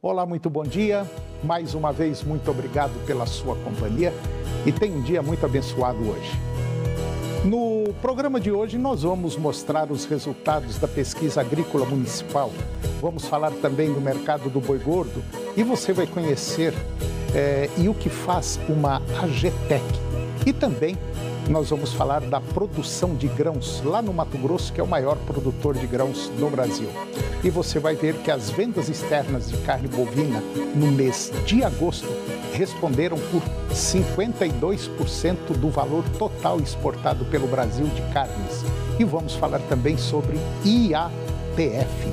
Olá, muito bom dia. Mais uma vez, muito obrigado pela sua companhia e tenha um dia muito abençoado hoje. No programa de hoje, nós vamos mostrar os resultados da pesquisa agrícola municipal. Vamos falar também do mercado do boi gordo e você vai conhecer e o que faz uma AGTEC. E também nós vamos falar da produção de grãos lá no Mato Grosso, que é o maior produtor de grãos do Brasil. E você vai ver que as vendas externas de carne bovina no mês de agosto responderam por 52% do valor total exportado pelo Brasil de carnes. E vamos falar também sobre IATF.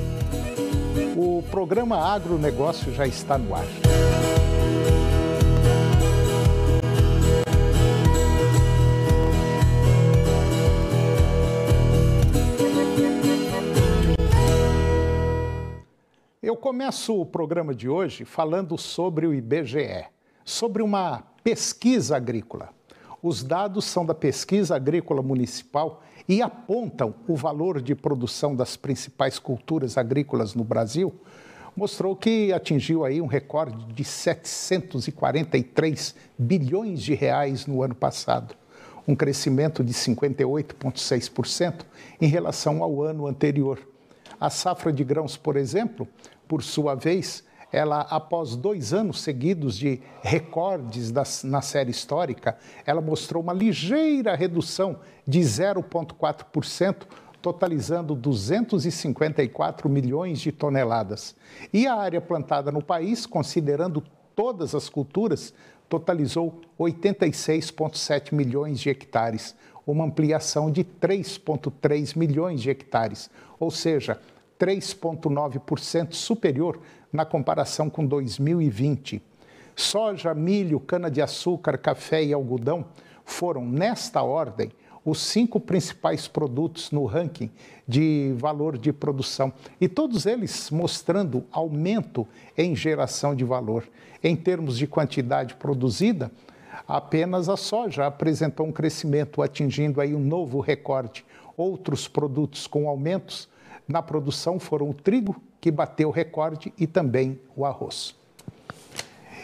O programa Agronegócio já está no ar. Eu começo o programa de hoje falando sobre o IBGE, sobre uma pesquisa agrícola. Os dados são da Pesquisa Agrícola Municipal e apontam o valor de produção das principais culturas agrícolas no Brasil. Mostrou que atingiu aí um recorde de 743 bilhões de reais no ano passado, um crescimento de 58,6% em relação ao ano anterior. A safra de grãos, por exemplo, por sua vez, ela, após 2 anos seguidos de recordes na série histórica, ela mostrou uma ligeira redução de 0,4%, totalizando 254 milhões de toneladas. E a área plantada no país, considerando todas as culturas, totalizou 86,7 milhões de hectares, uma ampliação de 3,3 milhões de hectares, ou seja, 3,9% superior na comparação com 2020. Soja, milho, cana-de-açúcar, café e algodão foram, nesta ordem, os 5 principais produtos no ranking de valor de produção. E todos eles mostrando aumento em geração de valor. Em termos de quantidade produzida, apenas a soja apresentou um crescimento, atingindo aí um novo recorde. Outros produtos com aumentos na produção foram o trigo, que bateu o recorde, e também o arroz.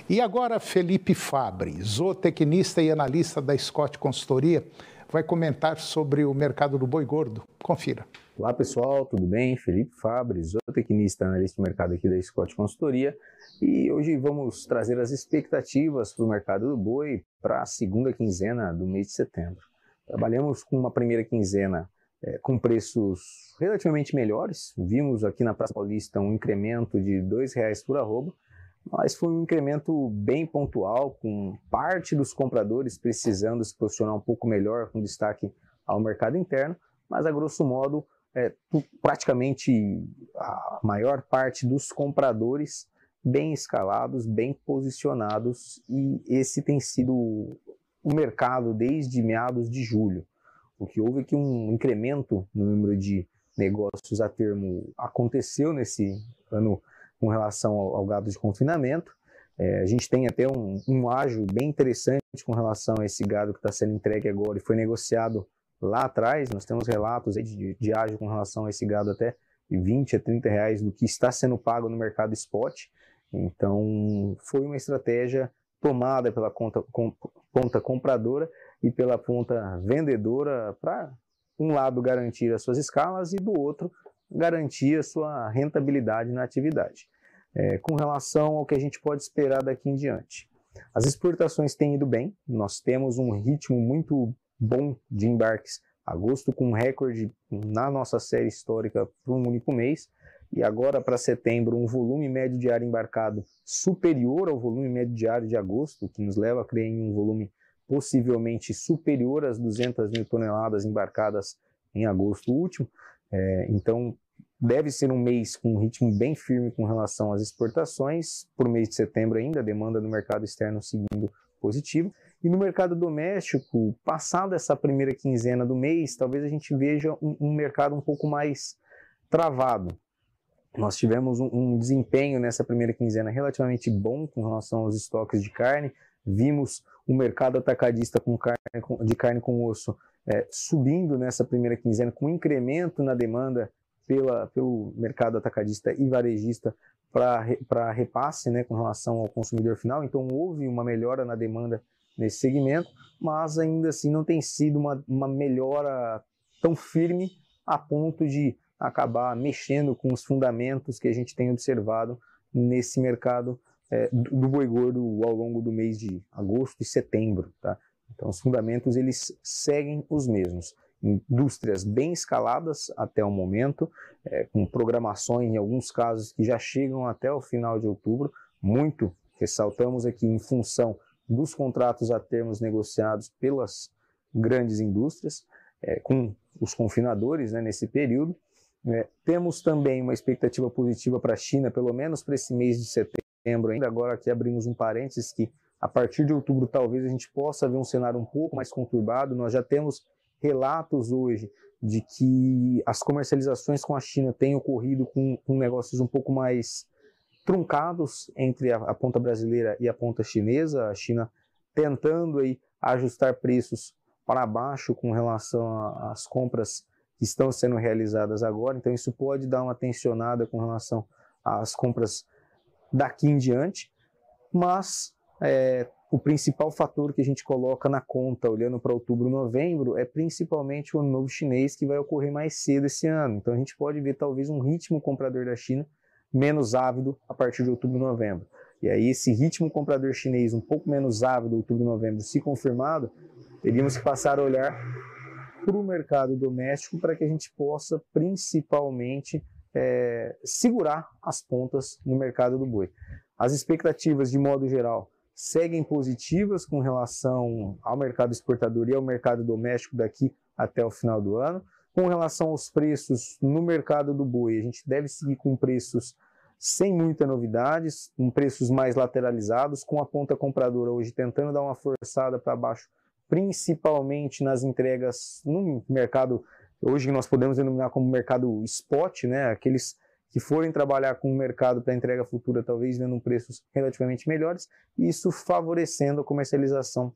E agora Felipe Fabbri, zootecnista e analista da Scott Consultoria, vai comentar sobre o mercado do boi gordo. Confira. Olá pessoal, tudo bem? Felipe Fabbri, zootecnista e analista de mercado aqui da Scott Consultoria. E hoje vamos trazer as expectativas para o mercado do boi para a segunda quinzena do mês de setembro. Trabalhamos com uma primeira quinzena com preços relativamente melhores. Vimos aqui na Praça Paulista um incremento de R$ 2,00 por arroba, mas foi um incremento bem pontual, com parte dos compradores precisando se posicionar um pouco melhor, com destaque ao mercado interno, mas a grosso modo, praticamente a maior parte dos compradores bem escalados, bem posicionados, e esse tem sido o mercado desde meados de julho. O que houve é que um incremento no número de negócios a termo aconteceu nesse ano com relação ao gado de confinamento. A gente tem até um ágio bem interessante com relação a esse gado que está sendo entregue agora e foi negociado lá atrás. Nós temos relatos aí de ágio com relação a esse gado até de R$20 a R$30 do que está sendo pago no mercado spot. Então foi uma estratégia tomada pela ponta compradora e pela ponta vendedora para, um lado, garantir as suas escalas e, do outro, garantir a sua rentabilidade na atividade. Com relação ao que a gente pode esperar daqui em diante. As exportações têm ido bem, nós temos um ritmo muito bom de embarques, agosto com um recorde na nossa série histórica por um único mês, e agora para setembro um volume médio diário embarcado superior ao volume médio diário de agosto, o que nos leva a crer em um volume possivelmente superior às 200 mil toneladas embarcadas em agosto último. Então, deve ser um mês com um ritmo bem firme com relação às exportações. Por mês de setembro ainda, a demanda no mercado externo seguindo positiva. E no mercado doméstico, passada essa primeira quinzena do mês, talvez a gente veja um mercado um pouco mais travado. Nós tivemos um desempenho nessa primeira quinzena relativamente bom com relação aos estoques de carne. Vimos o mercado atacadista de carne com osso subindo nessa primeira quinzena, com incremento na demanda pelo mercado atacadista e varejista para repasse, né, com relação ao consumidor final. Então houve uma melhora na demanda nesse segmento, mas ainda assim não tem sido uma melhora tão firme a ponto de acabar mexendo com os fundamentos que a gente tem observado nesse mercado do boi gordo ao longo do mês de agosto e setembro, tá? Então os fundamentos eles seguem os mesmos. Indústrias bem escaladas até o momento, com programações em alguns casos que já chegam até o final de outubro, muito, ressaltamos aqui, em função dos contratos a termos negociados pelas grandes indústrias, com os confinadores, né, nesse período. Temos também uma expectativa positiva para a China, pelo menos para esse mês de setembro ainda. Agora aqui abrimos um parênteses que a partir de outubro talvez a gente possa ver um cenário um pouco mais conturbado. Nós já temos relatos hoje de que as comercializações com a China têm ocorrido com negócios um pouco mais truncados entre a ponta brasileira e a ponta chinesa, a China tentando aí ajustar preços para baixo com relação às compras que estão sendo realizadas agora. Então isso pode dar uma tensionada com relação às compras daqui em diante, mas o principal fator que a gente coloca na conta, olhando para outubro e novembro, é principalmente o Ano Novo Chinês, que vai ocorrer mais cedo esse ano. Então a gente pode ver talvez um ritmo comprador da China menos ávido a partir de outubro e novembro. E aí esse ritmo comprador chinês um pouco menos ávido outubro e novembro, se confirmado, teríamos que passar a olhar para o mercado doméstico para que a gente possa principalmente segurar as pontas no mercado do boi. As expectativas, de modo geral, seguem positivas com relação ao mercado exportador e ao mercado doméstico daqui até o final do ano. Com relação aos preços no mercado do boi, a gente deve seguir com preços sem muitas novidades, com preços mais lateralizados, com a ponta compradora hoje tentando dar uma forçada para baixo, principalmente nas entregas no mercado, hoje nós podemos denominar como mercado spot, né? Aqueles que forem trabalhar com o mercado para entrega futura, talvez vendo preços relativamente melhores, e isso favorecendo a comercialização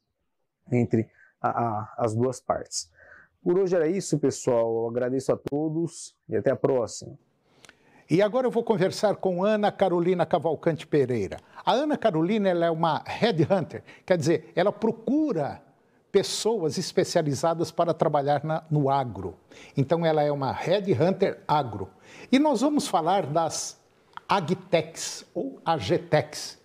entre as duas partes. Por hoje era isso, pessoal. Eu agradeço a todos e até a próxima. E agora eu vou conversar com Ana Carolina Cavalcante Pereira. A Ana Carolina ela é uma headhunter, quer dizer, ela procura pessoas especializadas para trabalhar no agro. Então ela é uma headhunter agro. E nós vamos falar das Agtechs ou AGTechs.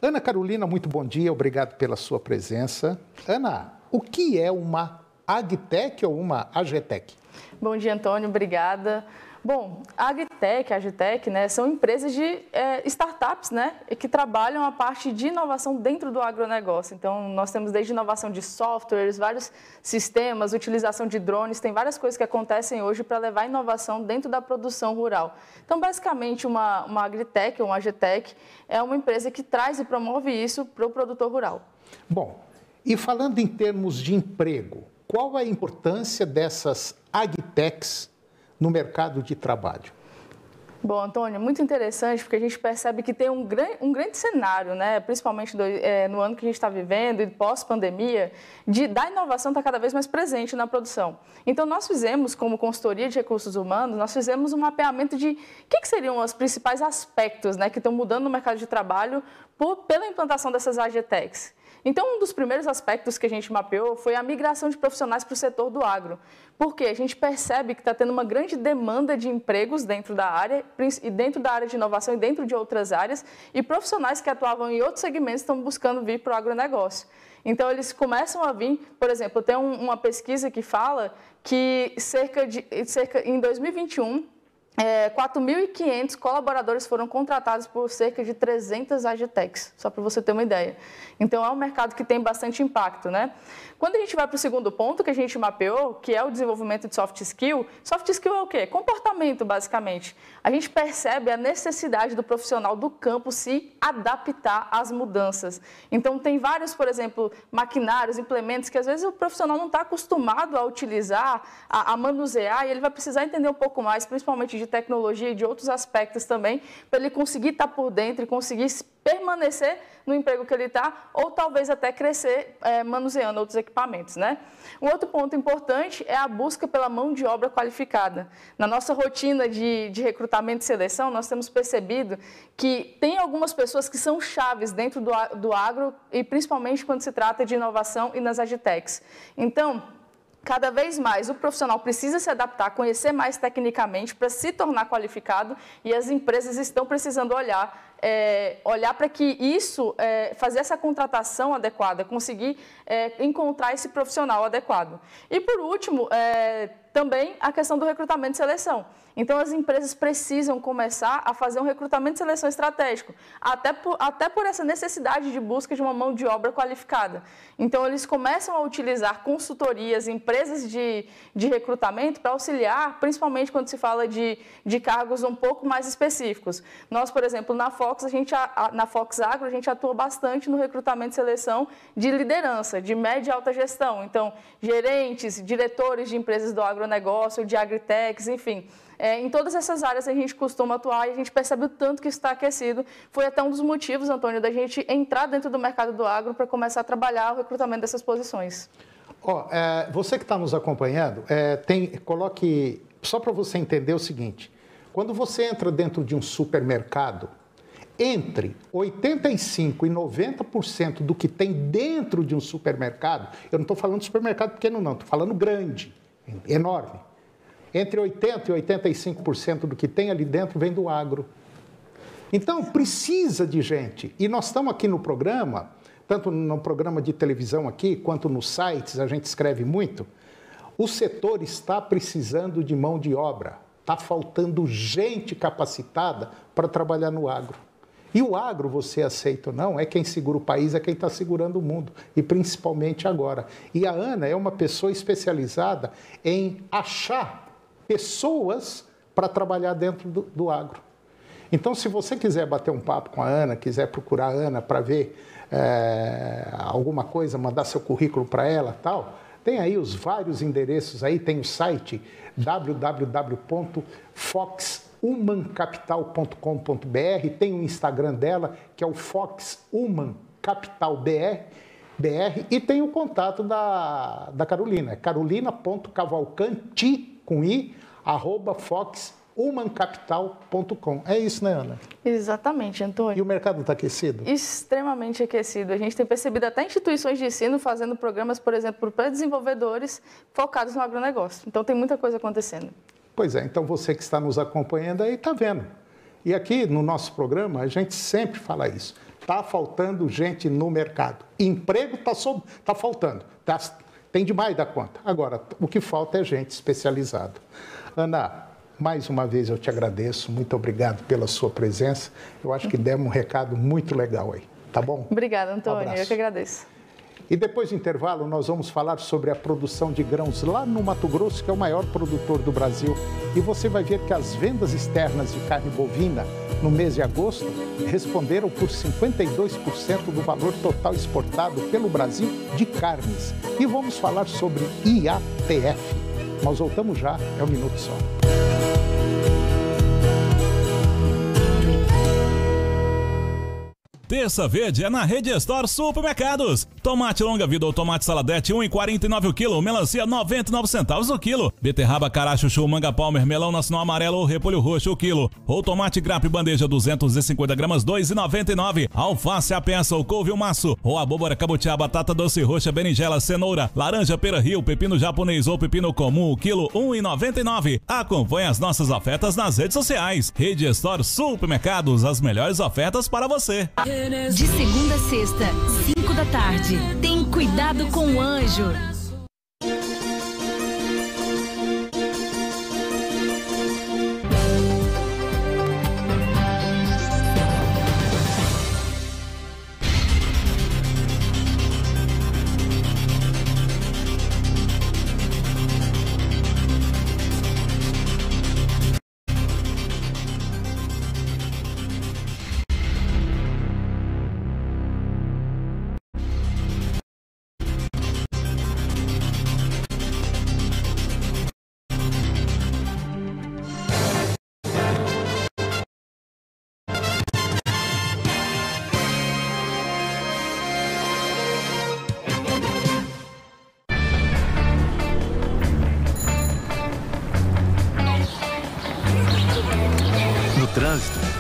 Ana Carolina, muito bom dia, obrigado pela sua presença. Ana, o que é uma Agtech ou uma AGTech? Bom dia, Antônio, obrigada. Bom, a AGTech, né, são empresas de startups, né, que trabalham a parte de inovação dentro do agronegócio. Então, nós temos desde inovação de softwares, vários sistemas, utilização de drones, tem várias coisas que acontecem hoje para levar inovação dentro da produção rural. Então, basicamente, uma Agritech ou uma AGTech é uma empresa que traz e promove isso para o produtor rural. Bom, e falando em termos de emprego, qual a importância dessas Agtechs no mercado de trabalho? Bom, Antônio, muito interessante, porque a gente percebe que tem um grande cenário, né? Principalmente no ano que a gente está vivendo e pós-pandemia, da inovação estar cada vez mais presente na produção. Então, nós fizemos, como consultoria de recursos humanos, nós fizemos um mapeamento de o que seriam os principais aspectos, né, que estão mudando no mercado de trabalho pela implantação dessas AGTechs. Então, um dos primeiros aspectos que a gente mapeou foi a migração de profissionais para o setor do agro, porque a gente percebe que está tendo uma grande demanda de empregos dentro da área, e dentro da área de inovação e dentro de outras áreas, e profissionais que atuavam em outros segmentos estão buscando vir para o agronegócio. Então, eles começam a vir, por exemplo, tem uma pesquisa que fala que em 2021, 4.500 colaboradores foram contratados por cerca de 300 AGTechs, só para você ter uma ideia. Então, é um mercado que tem bastante impacto, né? Quando a gente vai para o segundo ponto que a gente mapeou, que é o desenvolvimento de soft skill é o quê? Comportamento, basicamente. A gente percebe a necessidade do profissional do campo se adaptar às mudanças. Então, tem vários, por exemplo, maquinários, implementos que às vezes o profissional não está acostumado a utilizar, a manusear, e ele vai precisar entender um pouco mais, principalmente de tecnologia e de outros aspectos também, para ele conseguir estar por dentro e conseguir permanecer no emprego que ele está, ou talvez até crescer manuseando outros equipamentos, né? Um outro ponto importante é a busca pela mão de obra qualificada. Na nossa rotina de recrutamento e seleção, nós temos percebido que tem algumas pessoas que são chaves dentro do agro, e principalmente quando se trata de inovação e nas agtechs. Então, cada vez mais o profissional precisa se adaptar, conhecer mais tecnicamente para se tornar qualificado, e as empresas estão precisando olhar para que isso, fazer essa contratação adequada, conseguir encontrar esse profissional adequado. E por último, também a questão do recrutamento e seleção. Então, as empresas precisam começar a fazer um recrutamento e seleção estratégico, até por essa necessidade de busca de uma mão de obra qualificada. Então, eles começam a utilizar consultorias, empresas de recrutamento para auxiliar, principalmente quando se fala de cargos um pouco mais específicos. Nós, por exemplo, na Fox Agro, a gente atua bastante no recrutamento e seleção de liderança, de média e alta gestão. Então, gerentes, diretores de empresas do agronegócio, de agritechs, enfim. Em todas essas áreas a gente costuma atuar e a gente percebe o tanto que isso está aquecido. Foi até um dos motivos, Antônio, da gente entrar dentro do mercado do agro para começar a trabalhar o recrutamento dessas posições. Você que está nos acompanhando, coloque, só para você entender o seguinte, quando você entra dentro de um supermercado, entre 85% e 90% do que tem dentro de um supermercado, eu não estou falando de supermercado pequeno não, estou falando grande, enorme. Entre 80% e 85% do que tem ali dentro vem do agro. Então, precisa de gente. E nós estamos aqui no programa, tanto no programa de televisão aqui, quanto nos sites, a gente escreve muito. O setor está precisando de mão de obra. Está faltando gente capacitada para trabalhar no agro. E o agro, você aceita ou não, é quem segura o país, é quem está segurando o mundo. E principalmente agora. E a Ana é uma pessoa especializada em achar pessoas para trabalhar dentro do agro. Então, se você quiser bater um papo com a Ana, quiser procurar a Ana para ver alguma coisa, mandar seu currículo para ela, tal, tem aí os vários endereços aí, tem o site www.foxhumancapital.com.br, tem o Instagram dela, que é o Fox Human Capital BR, e tem o contato da Carolina, carolina.cavalcanti, com i, @foxhumancapital.com. É isso, né, Ana? Exatamente, Antônio. E o mercado está aquecido? Extremamente aquecido. A gente tem percebido até instituições de ensino fazendo programas, por exemplo, para desenvolvedores focados no agronegócio. Então, tem muita coisa acontecendo. Pois é, então você que está nos acompanhando aí está vendo. E aqui no nosso programa a gente sempre fala isso. Está faltando gente no mercado. Emprego está faltando. Tem demais da conta. Agora, o que falta é gente especializada. Ana, mais uma vez eu te agradeço. Muito obrigado pela sua presença. Eu acho que demos um recado muito legal aí. Tá bom? Obrigada, Antônio. Eu que agradeço. E depois do intervalo, nós vamos falar sobre a produção de grãos lá no Mato Grosso, que é o maior produtor do Brasil. E você vai ver que as vendas externas de carne bovina no mês de agosto responderam por 52% do valor total exportado pelo Brasil de carnes. E vamos falar sobre IATF. Nós voltamos já, é um minuto só. Terça verde é na Rede Store Supermercados. Tomate longa vida ou tomate saladete 1,49 o quilo, melancia 99 centavos o quilo, beterraba, cará, chuchu, manga palmer, melão nacional amarelo ou repolho roxo o quilo, ou tomate grape bandeja 250 gramas 2,99, alface a peça ou couve o maço, ou abóbora, cabutiá, batata doce roxa, berinjela, cenoura, laranja, pera rio, pepino japonês ou pepino comum o quilo 1,99. Acompanhe as nossas ofertas nas redes sociais. Rede Store Supermercados, as melhores ofertas para você. De segunda a sexta, 5 da tarde. Tem Cuidado com o Anjo.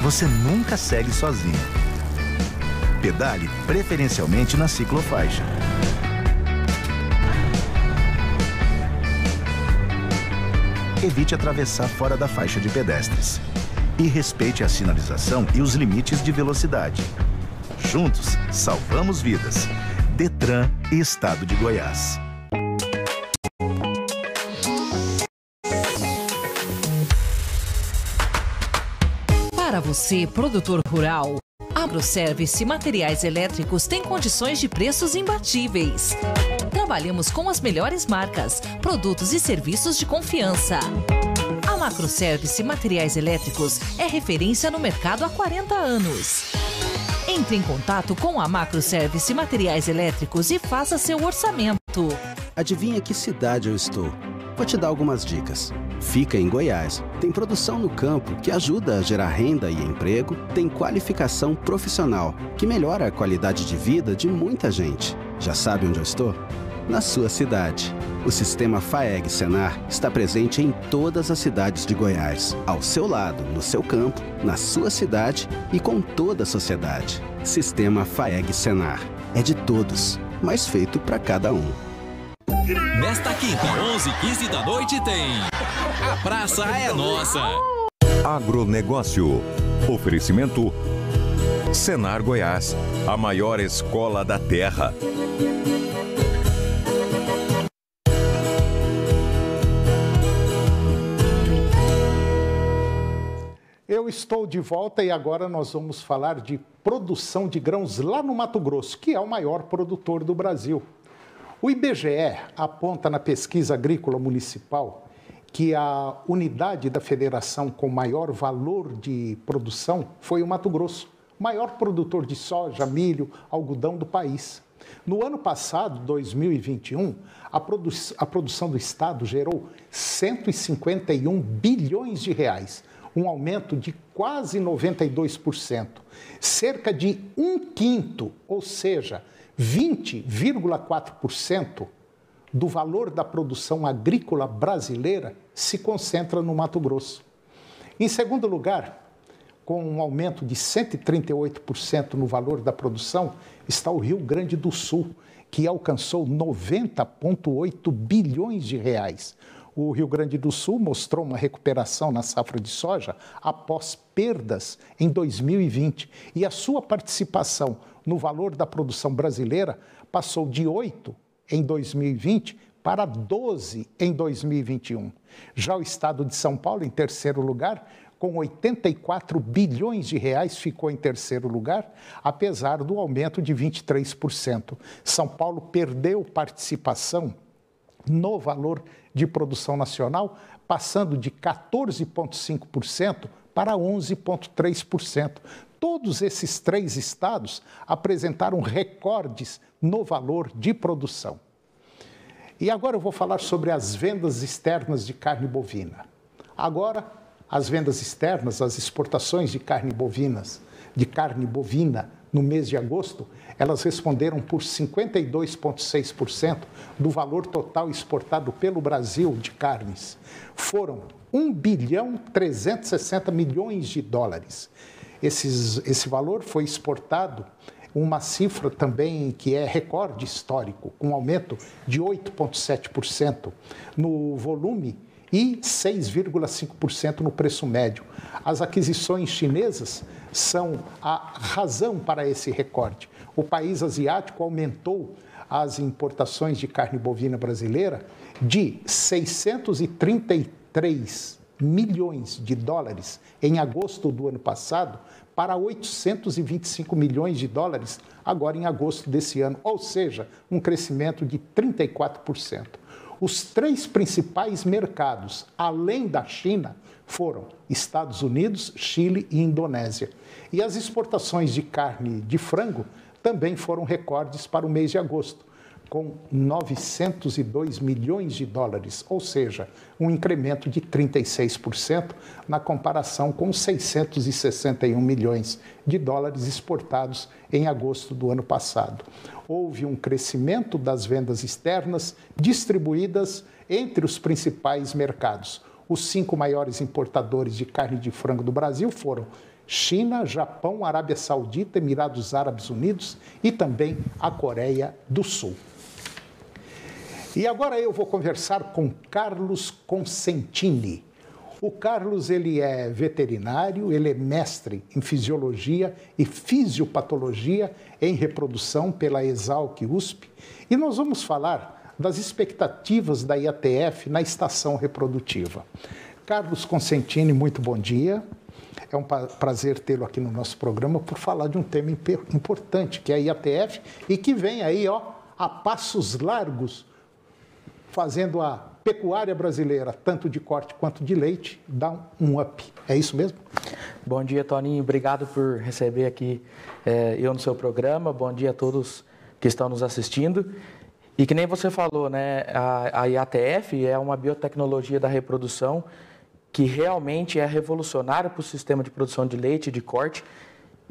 você nunca segue sozinho. Pedale preferencialmente na ciclofaixa. Evite atravessar fora da faixa de pedestres. E respeite a sinalização e os limites de velocidade. Juntos, salvamos vidas. Detran e Estado de Goiás. Para você, produtor rural, Agroservice Materiais Elétricos tem condições de preços imbatíveis. Trabalhamos com as melhores marcas, produtos e serviços de confiança. A Macroservice Materiais Elétricos é referência no mercado há 40 anos. Entre em contato com a Macroservice Materiais Elétricos e faça seu orçamento. Adivinha que cidade eu estou? Vou te dar algumas dicas. Fica em Goiás. Tem produção no campo que ajuda a gerar renda e emprego. Tem qualificação profissional que melhora a qualidade de vida de muita gente. Já sabe onde eu estou? Na sua cidade. O sistema FAEG Senar está presente em todas as cidades de Goiás. Ao seu lado, no seu campo, na sua cidade e com toda a sociedade. Sistema FAEG Senar. É de todos, mas feito para cada um. Nesta quinta, 11h15 da noite tem A Praça é Nossa. Agronegócio. Oferecimento Senar Goiás, a maior escola da terra. Eu estou de volta e agora nós vamos falar de produção de grãos lá no Mato Grosso, que é o maior produtor do Brasil. O IBGE aponta na pesquisa agrícola municipal que a unidade da federação com maior valor de produção foi o Mato Grosso, maior produtor de soja, milho, algodão do país. No ano passado, 2021, a produção do estado gerou 151 bilhões de reais, um aumento de quase 92%, cerca de 1/5, ou seja, 20,4% do valor da produção agrícola brasileira se concentra no Mato Grosso. Em segundo lugar, com um aumento de 138% no valor da produção, está o Rio Grande do Sul, que alcançou 90,8 bilhões de reais. O Rio Grande do Sul mostrou uma recuperação na safra de soja após perdas em 2020 e a sua participação no valor da produção brasileira passou de 8 em 2020 para 12 em 2021. Já o estado de São Paulo, em terceiro lugar, com 84 bilhões de reais, ficou em terceiro lugar, apesar do aumento de 23%. São Paulo perdeu participação no valor de produção nacional, passando de 14,5% para 11,3%. Todos esses três estados apresentaram recordes no valor de produção. E agora eu vou falar sobre as vendas externas de carne bovina. Agora, as vendas externas, as exportações de carne bovina no mês de agosto, elas responderam por 52,6% do valor total exportado pelo Brasil de carnes. Foram 1,360 bilhões de dólares. Esse valor foi exportado, uma cifra também que é recorde histórico, com um aumento de 8,7% no volume e 6,5% no preço médio. As aquisições chinesas são a razão para esse recorde. O país asiático aumentou as importações de carne bovina brasileira de 633 milhões de dólares em agosto do ano passado para 825 milhões de dólares agora em agosto desse ano, ou seja, um crescimento de 34%. Os três principais mercados, além da China, foram Estados Unidos, Chile e Indonésia. E as exportações de carne de frango também foram recordes para o mês de agosto, com 902 milhões de dólares, ou seja, um incremento de 36% na comparação com 661 milhões de dólares exportados em agosto do ano passado. Houve um crescimento das vendas externas distribuídas entre os principais mercados. Os 5 maiores importadores de carne de frango do Brasil foram China, Japão, Arábia Saudita, Emirados Árabes Unidos e também a Coreia do Sul. E agora eu vou conversar com Carlos Consentini. O Carlos, ele é veterinário, ele é mestre em fisiologia e fisiopatologia em reprodução pela Exalc USP. E nós vamos falar das expectativas da IATF na estação reprodutiva. Carlos Consentini, muito bom dia. É um prazer tê-lo aqui no nosso programa por falar de um tema importante, que é a IATF, e que vem aí, a passos largos, fazendo a pecuária brasileira, tanto de corte quanto de leite, dar um up. É isso mesmo? Bom dia, Toninho. Obrigado por receber aqui eu no seu programa. Bom dia a todos que estão nos assistindo. E que nem você falou, né? A IATF é uma biotecnologia da reprodução que realmente é revolucionária para o sistema de produção de leite e de corte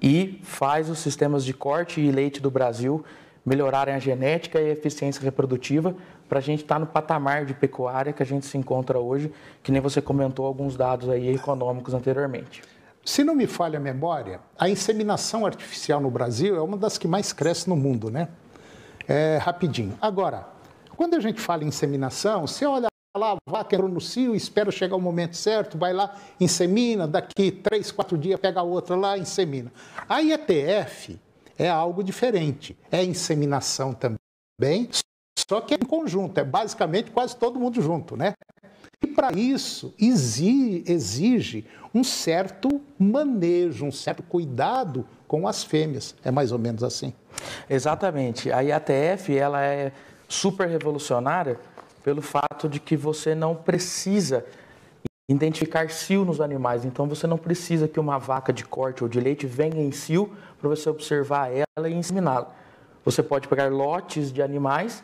e faz os sistemas de corte e leite do Brasil melhorarem a genética e a eficiência reprodutiva para a gente estar no patamar de pecuária que a gente se encontra hoje, que nem você comentou alguns dados aí econômicos anteriormente. Se não me falha a memória, a inseminação artificial no Brasil é uma das que mais cresce no mundo, né? Rapidinho. Agora, quando a gente fala em inseminação, você olha lá, a vaca entrou no cio, espera chegar o momento certo, vai lá, insemina, daqui 3, 4 dias pega a outra lá, insemina. A IATF é algo diferente, é inseminação também, só que é em conjunto, é basicamente quase todo mundo junto, né? E para isso exige um certo manejo, um certo cuidado com as fêmeas, é mais ou menos assim. Exatamente, a IATF ela é super revolucionária pelo fato de que você não precisa identificar cio nos animais, então você não precisa que uma vaca de corte ou de leite venha em cio para você observar ela e inseminá-la. Você pode pegar lotes de animais,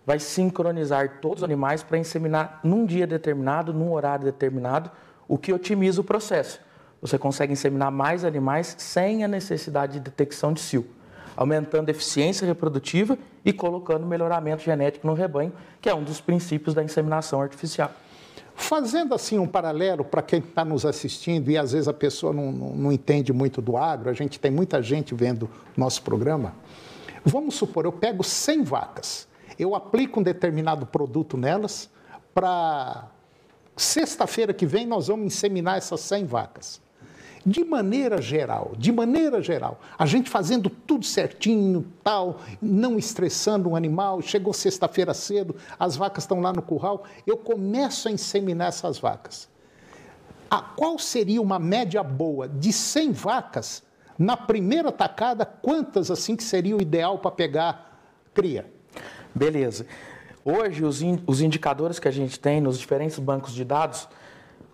vai sincronizar todos os animais para inseminar num dia determinado, num horário determinado, o que otimiza o processo. Você consegue inseminar mais animais sem a necessidade de detecção de cio, aumentando a eficiência reprodutiva e colocando melhoramento genético no rebanho, que é um dos princípios da inseminação artificial. Fazendo assim um paralelo para quem está nos assistindo e às vezes a pessoa não entende muito do agro, a gente tem muita gente vendo nosso programa. Vamos supor, eu pego 100 vacas, eu aplico um determinado produto nelas, para sexta-feira que vem nós vamos inseminar essas 100 vacas. De maneira geral, a gente fazendo tudo certinho, tal, não estressando o animal, chegou sexta-feira cedo, as vacas estão lá no curral, eu começo a inseminar essas vacas. Qual seria uma média boa de 100 vacas, na primeira tacada, quantas assim que seria o ideal para pegar cria? Beleza. Hoje, os indicadores que a gente tem nos diferentes bancos de dados,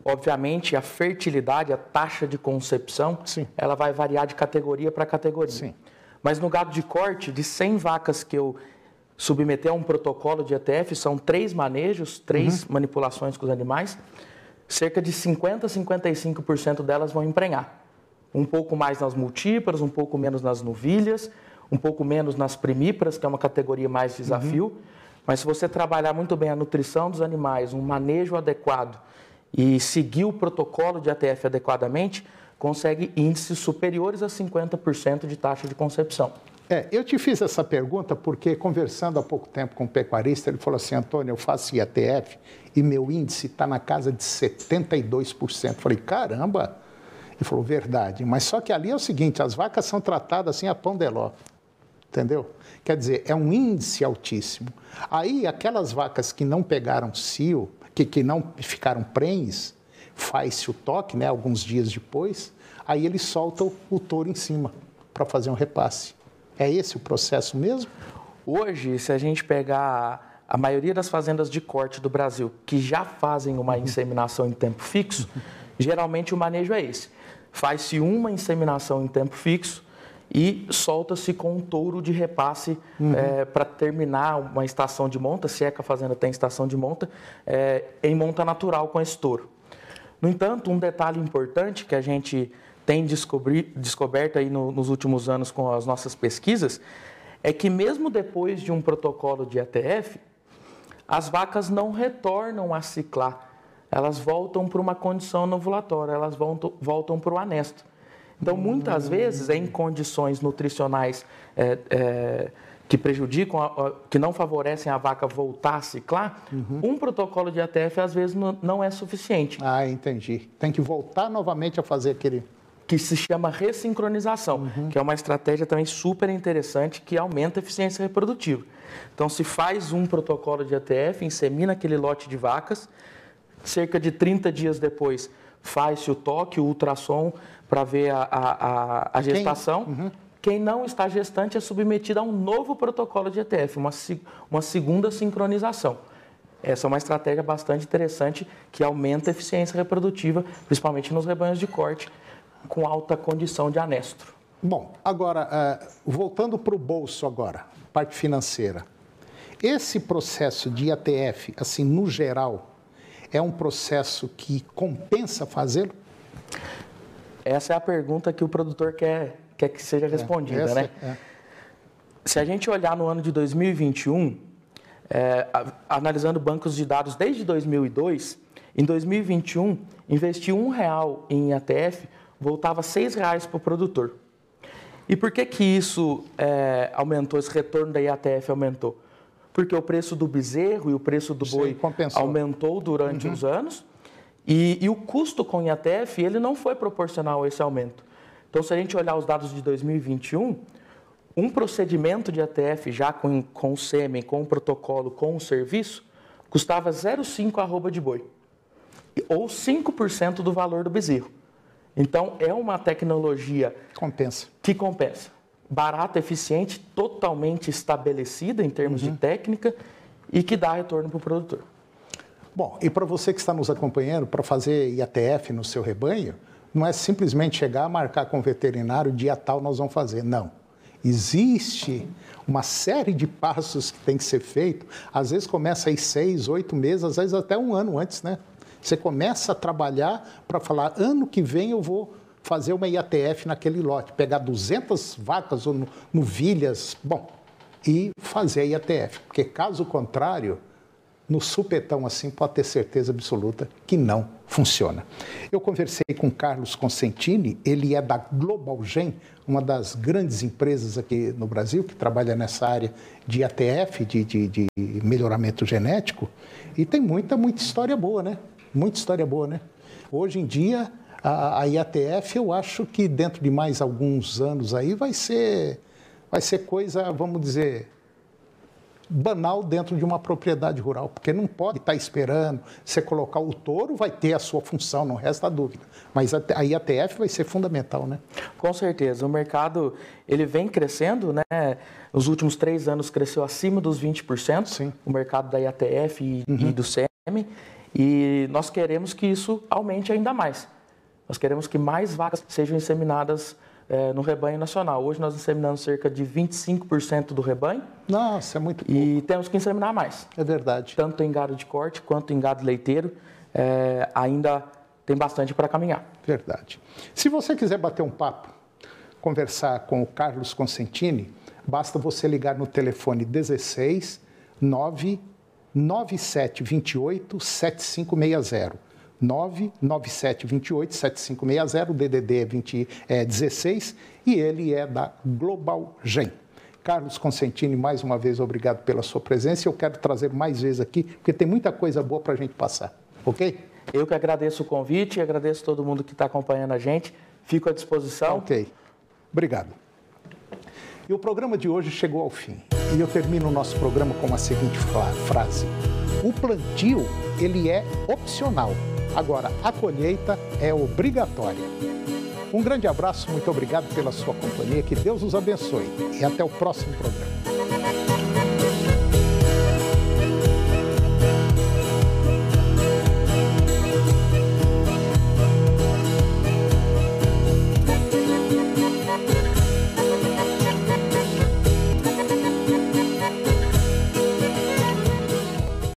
obviamente, a fertilidade, a taxa de concepção, sim, ela vai variar de categoria para categoria. Sim. Mas no gado de corte, de 100 vacas que eu submeter a um protocolo de IATF, são 3 manejos, 3 manipulações com os animais, cerca de 50% a 55% delas vão emprenhar. Um pouco mais nas multíparas, um pouco menos nas novilhas, um pouco menos nas primíparas, que é uma categoria mais desafio. Mas se você trabalhar muito bem a nutrição dos animais, um manejo adequado e seguir o protocolo de IATF adequadamente, consegue índices superiores a 50% de taxa de concepção. Eu te fiz essa pergunta porque, conversando há pouco tempo com um pecuarista, ele falou assim: Antônio, eu faço IATF e meu índice está na casa de 72%. Falei, caramba! Ele falou, verdade, mas só que ali é o seguinte, as vacas são tratadas assim a pão de ló, entendeu? Quer dizer, é um índice altíssimo. Aí, aquelas vacas que não pegaram cio, que não ficaram prenhes, faz-se o toque, né, alguns dias depois, aí eles soltam o touro em cima para fazer um repasse. É esse o processo mesmo? Hoje, se a gente pegar a maioria das fazendas de corte do Brasil que já fazem uma inseminação em tempo fixo, geralmente o manejo é esse. Faz-se uma inseminação em tempo fixo e solta-se com um touro de repasse para terminar uma estação de monta, se é que a fazenda tem estação de monta, em monta natural com esse touro. No entanto, um detalhe importante que a gente tem descoberto aí nos últimos anos com as nossas pesquisas é que mesmo depois de um protocolo de IATF, as vacas não retornam a ciclar, elas voltam para uma condição ovulatória, elas voltam para o anesto. Então, muitas vezes, em condições nutricionais que prejudicam, que não favorecem a vaca voltar a ciclar, um protocolo de ATF, às vezes, não é suficiente. Ah, entendi. Tem que voltar novamente a fazer aquele... Que se chama ressincronização, que é uma estratégia também super interessante que aumenta a eficiência reprodutiva. Então, se faz um protocolo de ATF, insemina aquele lote de vacas, cerca de 30 dias depois faz-se o toque, o ultrassom, para ver a gestação. Quem não está gestante é submetido a um novo protocolo de ATF, uma segunda sincronização. Essa é uma estratégia bastante interessante que aumenta a eficiência reprodutiva, principalmente nos rebanhos de corte, com alta condição de anestro. Bom, agora, voltando para o bolso agora, parte financeira. Esse processo de ATF, assim, no geral, é um processo que compensa fazê-lo? Essa é a pergunta que o produtor quer que seja respondida, né? Se a gente olhar no ano de 2021, analisando bancos de dados desde 2002, em 2021, investir R$1 em ATF voltava R$6 para o produtor. E por que isso aumentou, esse retorno da IATF aumentou? Porque o preço do bezerro e o preço do boi aumentou durante os anos e o custo com IATF ele não foi proporcional a esse aumento. Então, se a gente olhar os dados de 2021, um procedimento de ATF já com o sêmen, com o protocolo, com o serviço, custava 0,5 arroba de boi, ou 5% do valor do bezerro. Então, é uma tecnologia que compensa. Barata, eficiente, totalmente estabelecida em termos de técnica e que dá retorno para o produtor. Bom, e para você que está nos acompanhando, para fazer IATF no seu rebanho, não é simplesmente chegar, marcar com o veterinário, dia tal nós vamos fazer. Não. Existe uma série de passos que tem que ser feito. Às vezes começa aí 6, 8 meses, às vezes até um ano antes, né? Você começa a trabalhar para falar, ano que vem eu vou fazer uma IATF naquele lote, pegar 200 vacas ou novilhas, bom, e fazer a IATF. Porque caso contrário, no supetão assim, pode ter certeza absoluta que não funciona. Eu conversei com Carlos Consentini, ele é da GlobalGen, uma das grandes empresas aqui no Brasil que trabalha nessa área de IATF, de melhoramento genético, e tem muita história boa, né? Muita história boa, né? Hoje em dia, a IATF, eu acho que dentro de mais alguns anos aí vai ser coisa, vamos dizer, banal dentro de uma propriedade rural, porque não pode estar esperando você colocar o touro, vai ter a sua função, não resta dúvida. Mas a IATF vai ser fundamental, né? Com certeza. O mercado, ele vem crescendo, né? Nos últimos 3 anos cresceu acima dos 20%, sim, o mercado da IATF e do sêmen, e nós queremos que isso aumente ainda mais. Nós queremos que mais vacas sejam inseminadas no rebanho nacional. Hoje nós inseminamos cerca de 25% do rebanho. Nossa, é muito pouco. E temos que inseminar mais. É verdade. Tanto em gado de corte quanto em gado leiteiro, ainda tem bastante para caminhar. Verdade. Se você quiser bater um papo, conversar com o Carlos Consentini, basta você ligar no telefone 16 99728 7560. 99728 7560, o DDD é 16 e ele é da GlobalGen. Carlos Consentini, mais uma vez, obrigado pela sua presença. Eu quero trazer mais vezes aqui, porque tem muita coisa boa para a gente passar, ok? Eu que agradeço o convite e agradeço todo mundo que está acompanhando a gente. Fico à disposição. Ok, obrigado. E o programa de hoje chegou ao fim. E eu termino o nosso programa com a seguinte frase. O plantio, ele é opcional. Agora, a colheita é obrigatória. Um grande abraço, muito obrigado pela sua companhia, que Deus os abençoe e até o próximo programa.